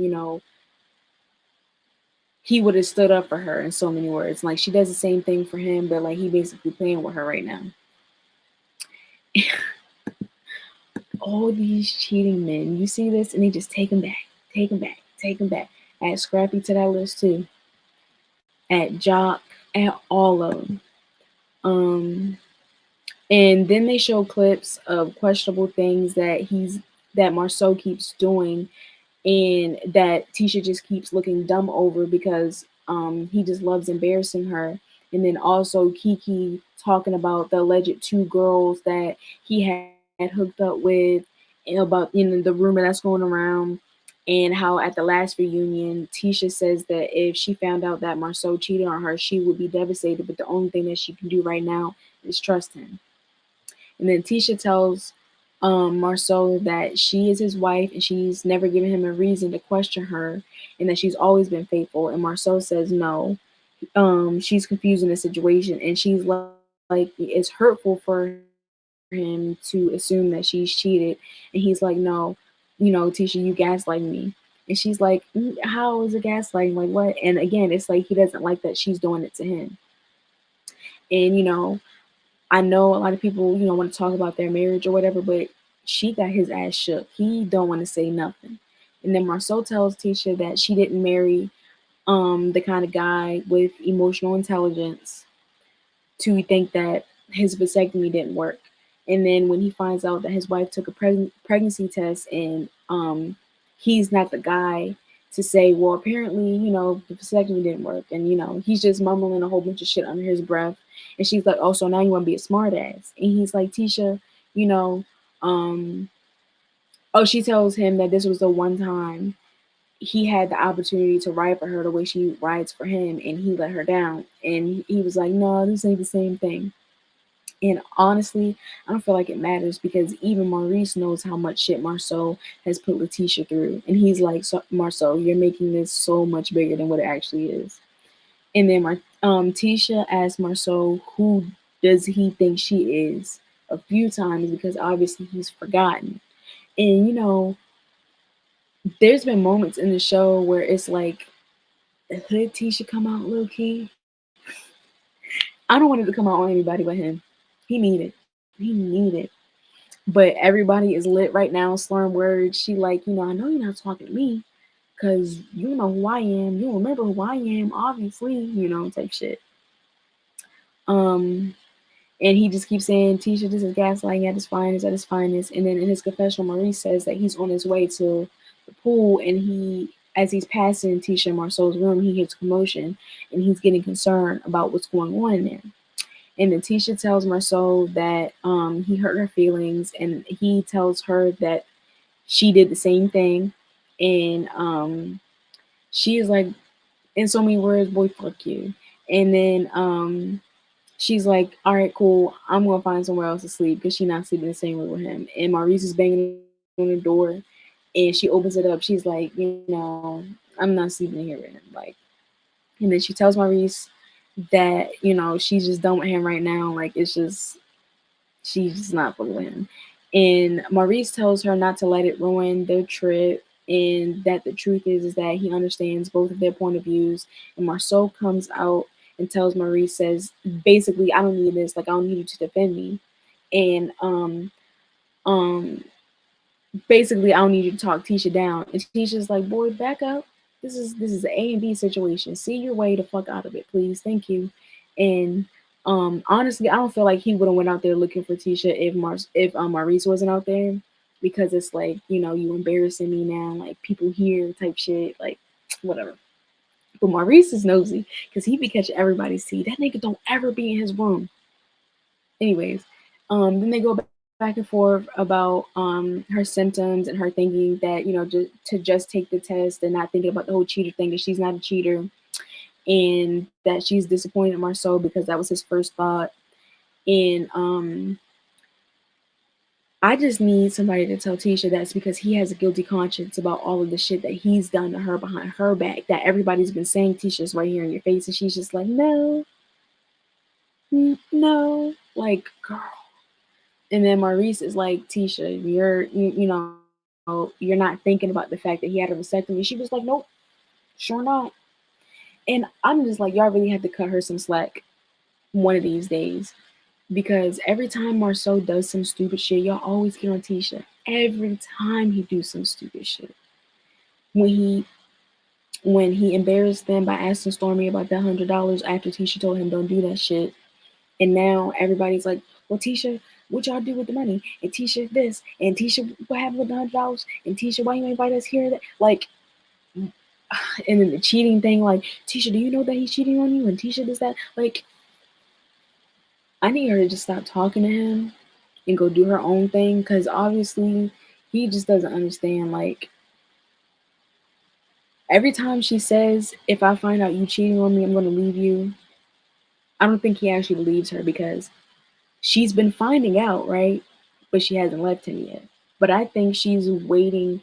he would have stood up for her in so many words. Like, she does the same thing for him, but like he basically playing with her right now. All these cheating men, you see this, and they just take him back, take him back, take him back. Add Scrappy to that list too. At Jock, at all of them. And then they show clips of questionable things that Marceau keeps doing, and that Tisha just keeps looking dumb over because he just loves embarrassing her. And then also Keke talking about the alleged two girls that he had hooked up with, and about the rumor that's going around, and how at the last reunion Tisha says that if she found out that Marceau cheated on her, she would be devastated, but the only thing that she can do right now is trust him. And then Tisha tells Marceau that she is his wife and she's never given him a reason to question her, and that she's always been faithful. And Marceau says no. She's confusing the situation, and she's like, it's hurtful for him to assume that she's cheated. And he's like, no, Tisha, you gaslighting me. And she's like, how is it gaslighting? Like, what? And again, it's like he doesn't like that she's doing it to him. And I know a lot of people, want to talk about their marriage or whatever, but she got his ass shook. He don't want to say nothing. And then Marceau tells Tisha that she didn't marry the kind of guy with emotional intelligence to think that his vasectomy didn't work. And then when he finds out that his wife took a pregnancy test, and he's not the guy to say, well, apparently, the vasectomy didn't work. And, he's just mumbling a whole bunch of shit under his breath. And she's like, oh, so now you want to be a smart ass. And he's like, Tisha, you know, um, oh, she tells him that this was the one time he had the opportunity to ride for her the way she rides for him, and he let her down. And he was like, no, this ain't the same thing. And honestly, I don't feel like it matters, because even Maurice knows how much shit Marceau has put Latisha through. And he's like, so, Marceau, you're making this so much bigger than what it actually is. And then Tisha asked Marceau who does he think she is a few times, because obviously he's forgotten. And there's been moments in the show where it's like, could Tisha come out low key? I don't want it to come out on anybody but him. He need it. He need it. But everybody is lit right now, slurring words. She like, I know you're not talking to me, because you know who I am. You remember who I am, obviously, type shit. And he just keeps saying, Tisha, this is gaslighting at his finest. And then in his confessional, Maurice says that he's on his way to the pool, and as he's passing Tisha and Marceau's room, he hears commotion, and he's getting concerned about what's going on in there. And then Tisha tells Marceau that he hurt her feelings, and he tells her that she did the same thing. And she is like, in so many words, boy, fuck you. And then she's like, all right, cool, I'm going to find somewhere else to sleep, because she's not sleeping the same way with him. And Maurice is banging on the door, and she opens it up. She's like, I'm not sleeping here with him. Like, and then she tells Maurice that, she's just done with him right now. Like, it's just, she's just not fucking with him. And Maurice tells her not to let it ruin their trip, and that the truth is that he understands both of their point of views. And Marceau comes out and tells Maurice, says, basically, I don't need this. Like, I don't need you to defend me. And um, basically, I don't need you to talk Tisha down. And Tisha's like, boy, back up. This is an A and B situation. See your way the fuck out of it, please. Thank you. And honestly, I don't feel like he would have went out there looking for Tisha if Maurice wasn't out there, because it's like, you embarrassing me now, like people here type shit, like whatever. But Maurice is nosy, because he be catching everybody's tea. That nigga don't ever be in his room. Anyways, then they go back and forth about her symptoms, and her thinking that, just take the test, and not thinking about the whole cheater thing, that she's not a cheater, and that she's disappointed in Marceau because that was his first thought. And I just need somebody to tell Tisha that's because he has a guilty conscience about all of the shit that he's done to her behind her back. That everybody's been saying Tisha's right here in your face, and she's just like, no, no, like girl. And then Maurice is like, Tisha, you're not thinking about the fact that he had a vasectomy. She was like, nope, sure not. And I'm just like, y'all really have to cut her some slack one of these days. Because every time Marceau does some stupid shit, y'all always get on Tisha. Every time he do some stupid shit. When he embarrassed them by asking Stormy about that $100 after Tisha told him don't do that shit. And now everybody's like, well, Tisha, what y'all do with the money? And Tisha this, and Tisha, what happened with the $100? And Tisha, why you invite us here? Like, and then the cheating thing, like, Tisha, do you know that he's cheating on you? And Tisha does that. Like, I need her to just stop talking to him and go do her own thing, because obviously he just doesn't understand. Like, every time she says, if I find out you cheating on me, I'm going to leave you, I don't think he actually believes her, because she's been finding out, right? But she hasn't left him yet. But I think she's waiting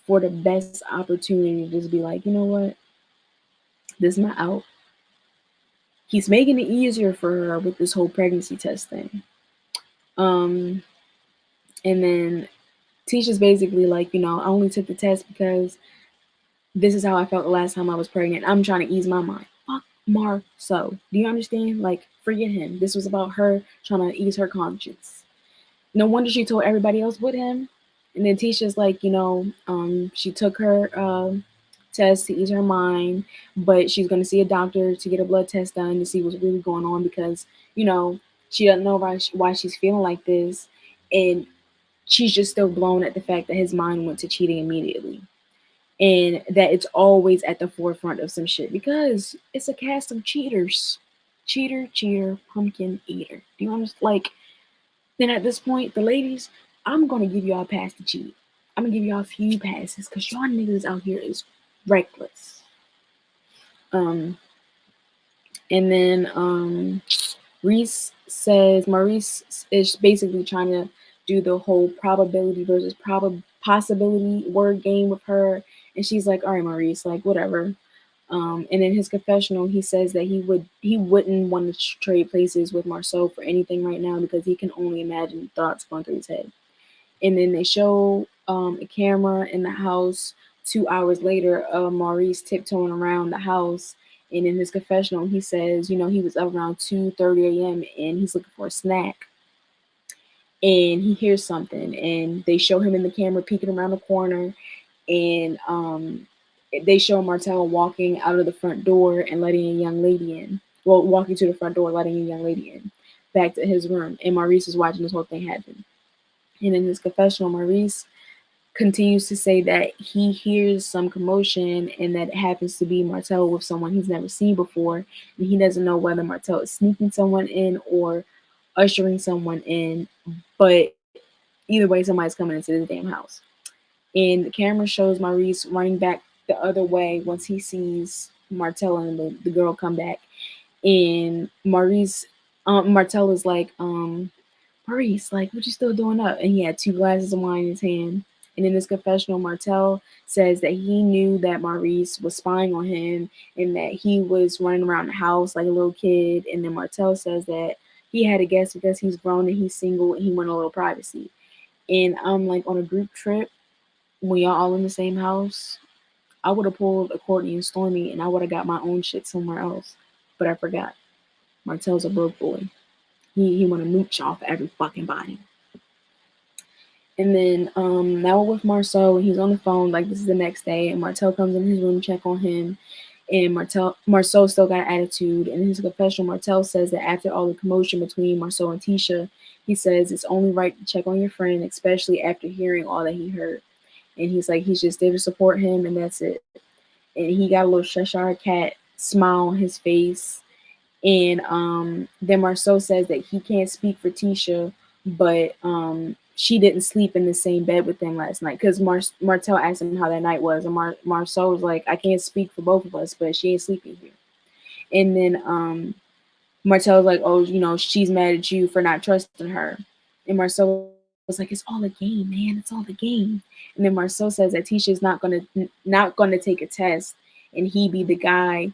for the best opportunity to just be like, you know what? This is my out. He's making it easier for her with this whole pregnancy test thing. Um, and then Tisha's basically like, I only took the test because this is how I felt the last time I was pregnant. I'm trying to ease my mind. Fuck Marceau. Do you understand? Like, forget him. This was about her trying to ease her conscience. No wonder she told everybody else with him. And then Tisha's like, she took her test to ease her mind, but she's going to see a doctor to get a blood test done to see what's really going on, because, she doesn't know why she's feeling like this. And she's just still blown at the fact that his mind went to cheating immediately. And that it's always at the forefront of some shit, because it's a cast of cheaters. Cheater, cheater, pumpkin eater. Do you understand? Like, then at this point, the ladies, I'm gonna give y'all a pass to cheat. I'm gonna give y'all a few passes, because y'all niggas out here is reckless. Um, and then Reese says Maurice is basically trying to do the whole probability versus possibility word game with her, and she's like, "All right, Maurice, like whatever." And in his confessional, he says that he wouldn't want to trade places with Marceau for anything right now, because he can only imagine thoughts going through his head. And then they show a camera in the house 2 hours later of Maurice tiptoeing around the house. And in his confessional, he says, he was up around 2:30 a.m. and he's looking for a snack. And he hears something, and they show him in the camera peeking around the corner, and they show Martell walking out of the front door and letting a young lady in. Well, walking to the front door, letting a young lady in, back to his room. And Maurice is watching this whole thing happen. And in his confessional, Maurice continues to say that he hears some commotion, and that it happens to be Martell with someone he's never seen before. And he doesn't know whether Martell is sneaking someone in or ushering someone in. But either way, somebody's coming into this damn house. And the camera shows Maurice running back the other way once he sees Martell and the girl come back. And Martell is like, Maurice, like, what you still doing up? And he had 2 glasses of wine in his hand. And in his confessional, Martell says that he knew that Maurice was spying on him, and that he was running around the house like a little kid. And then Martell says that he had to guess because he's grown and he's single and he wanted a little privacy. And I'm like, on a group trip, when y'all all in the same house, I would have pulled a Courtney and Stormy, and I would have got my own shit somewhere else. But I forgot. Martell's a broke boy. He want to mooch off every fucking body. And then now we're with Marceau, and he's on the phone. Like, this is the next day, and Martell comes in his room, check on him. And Marceau still got attitude. And in his confessional, Martell says that after all the commotion between Marceau and Tisha, he says it's only right to check on your friend, especially after hearing all that he heard. And he's like, he's just there to support him, and that's it. And he got a little Cheshire cat smile on his face. And then Marceau says that he can't speak for Tisha, but she didn't sleep in the same bed with him last night, because Martell asked him how that night was, and Marceau was like, I can't speak for both of us, but she ain't sleeping here. And then Martell was like, oh, she's mad at you for not trusting her. And Marceau was like, it's all a game, man. It's all a game. And then Marcel says that Tisha's not gonna take a test, and he be the guy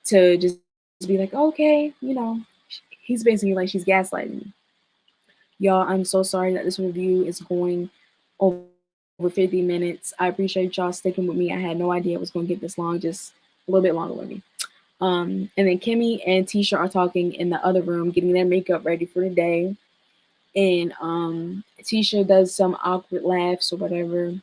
to just be like, okay, he's basically like, she's gaslighting me. Y'all, I'm so sorry that this review is going over 50 minutes. I appreciate y'all sticking with me. I had no idea it was going to get this long, just a little bit longer with me. And then Kimmy and Tisha are talking in the other room, getting their makeup ready for the day. And Tisha does some awkward laughs or whatever.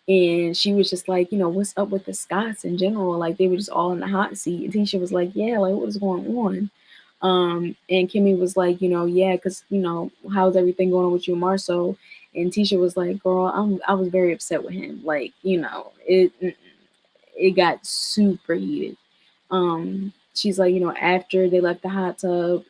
And she was just like, what's up with the Scots in general? Like, they were just all in the hot seat. And Tisha was like, yeah, like, what is going on? And Kimmy was like, yeah, because, how's everything going on with you and Marceau? And Tisha was like, girl, I was very upset with him. Like, it got super heated. She's like, after they left the hot tub,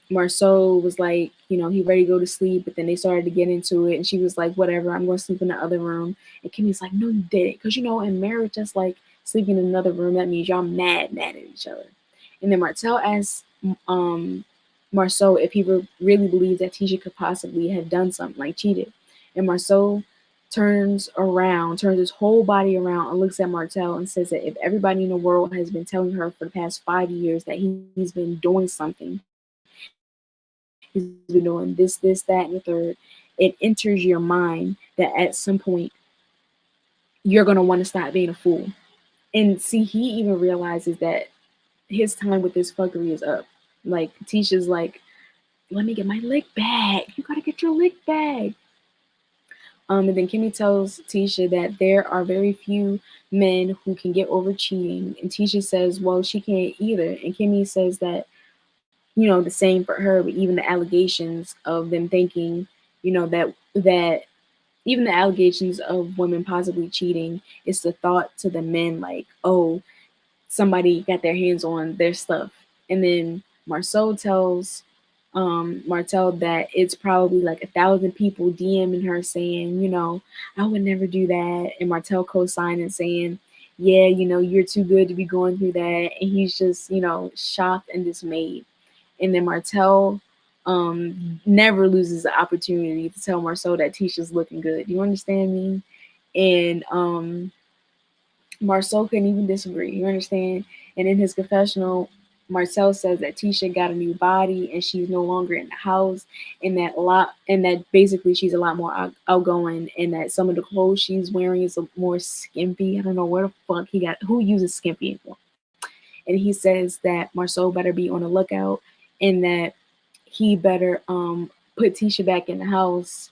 Marceau was like, he ready to go to sleep, but then they started to get into it, and she was like, whatever, I'm going to sleep in the other room. And Kimmy's like, no, you didn't, because in marriage, just like sleeping in another room, that means y'all mad at each other. And then Martell asks Marceau if he really believes that Tisha could possibly have done something, like cheated. And Marceau turns his whole body around and looks at Martell and says that if everybody in the world has been telling her for the past 5 years that he's been doing something, he's been doing this, that, and the third, it enters your mind that at some point you're going to want to stop being a fool. And see, he even realizes that his time with this fuckery is up. Like, Tisha's like, let me get my lick back. You got to get your lick back. And then Kimmy tells Tisha that there are very few men who can get over cheating. And Tisha says, well, she can't either. And Kimmy says that, the same for her, but even the allegations of them thinking, that even the allegations of women possibly cheating is the thought to the men, like, oh, somebody got their hands on their stuff. And then Marceau tells Martell that it's probably like 1,000 people DMing her saying, I would never do that. And Martell co-signing saying, yeah, you're too good to be going through that. And he's just, shocked and dismayed. And then Martell never loses the opportunity to tell Marceau that Tisha's looking good. You understand me? And Marceau couldn't even disagree. You understand? And in his confessional, Marcel says that Tisha got a new body and she's no longer in the house, and that basically she's a lot more outgoing, and that some of the clothes she's wearing is more skimpy. I don't know where the fuck who uses skimpy anymore. And he says that Marceau better be on the lookout, and that he better put Tisha back in the house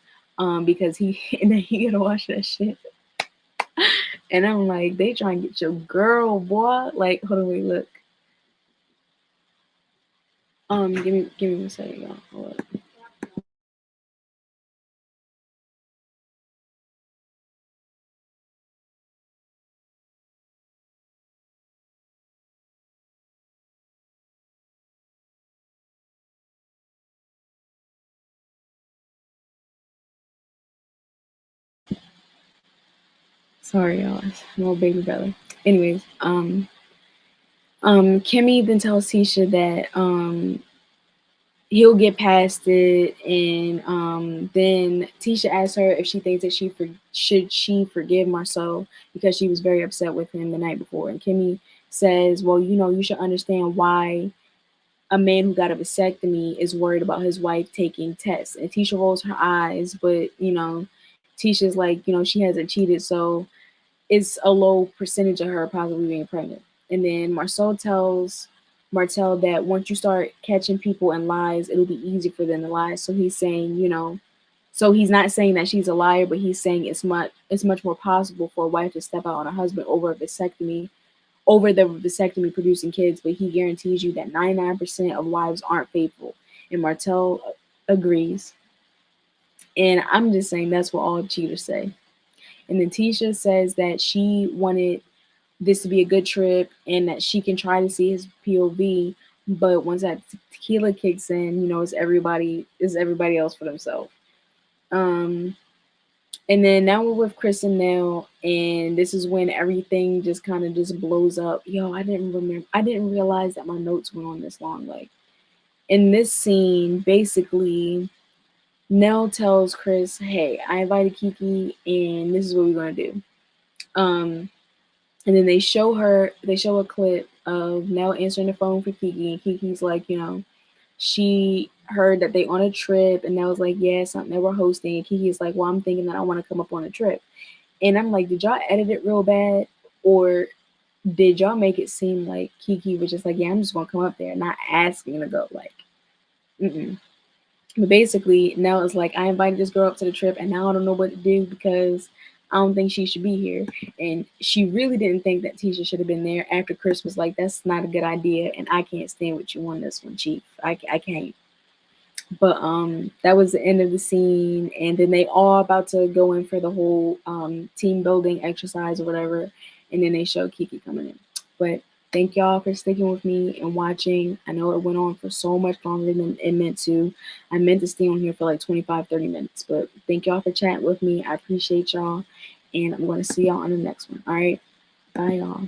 because he gotta watch that shit. And I'm like, they trying to get your girl, boy. Like, hold on, wait, look. Give me 1 second, y'all. Hold up. Sorry, y'all. No baby brother. Anyways, Kimmy then tells Tisha that he'll get past it, and then Tisha asks her if she thinks that should she forgive Marceau because she was very upset with him the night before. And Kimmy says, well, you should understand why a man who got a vasectomy is worried about his wife taking tests. And Tisha rolls her eyes, but Tisha's like, she hasn't cheated, so it's a low percentage of her possibly being pregnant. And then Marceau tells Martell that once you start catching people in lies, it'll be easy for them to lie. So he's saying, so he's not saying that she's a liar, but he's saying it's much more possible for a wife to step out on a husband over the vasectomy producing kids, but he guarantees you that 99% of wives aren't faithful. And Martell agrees. And I'm just saying that's what all cheaters say. And then Tisha says that she wanted this to be a good trip and that she can try to see his POV, but once that tequila kicks in, it's everybody else for themselves. And then now we're with Chris and Nell, and this is when everything just kind of just blows up. Yo, I didn't realize that my notes went on this long. Like, in this scene, basically, Nell tells Chris, "Hey, I invited Keke, and this is what we're gonna do." Um, and then they show a clip of Nell answering the phone for Keke, and Keke's like, she heard that they on a trip, and Nell's like, yeah, something that we're hosting, and Keke's like, well, I'm thinking that I want to come up on a trip, and I'm like, did y'all edit it real bad, or did y'all make it seem like Keke was just like, yeah, I'm just gonna come up there, not asking to go, like, mm-mm. But basically, Nell is like, I invited this girl up to the trip, and now I don't know what to do because I don't think she should be here. And she really didn't think that Tisha should have been there after Chris was like, that's not a good idea, and I can't stand what you on this one, Chief. I can't. But that was the end of the scene, and then they all about to go in for the whole team building exercise or whatever, and then they show Keke coming in. But thank y'all for sticking with me and watching. I know it went on for so much longer than it meant to. I meant to stay on here for like 25-30 minutes, but thank y'all for chatting with me. I appreciate y'all, and I'm going to see y'all on the next one. All right, bye y'all.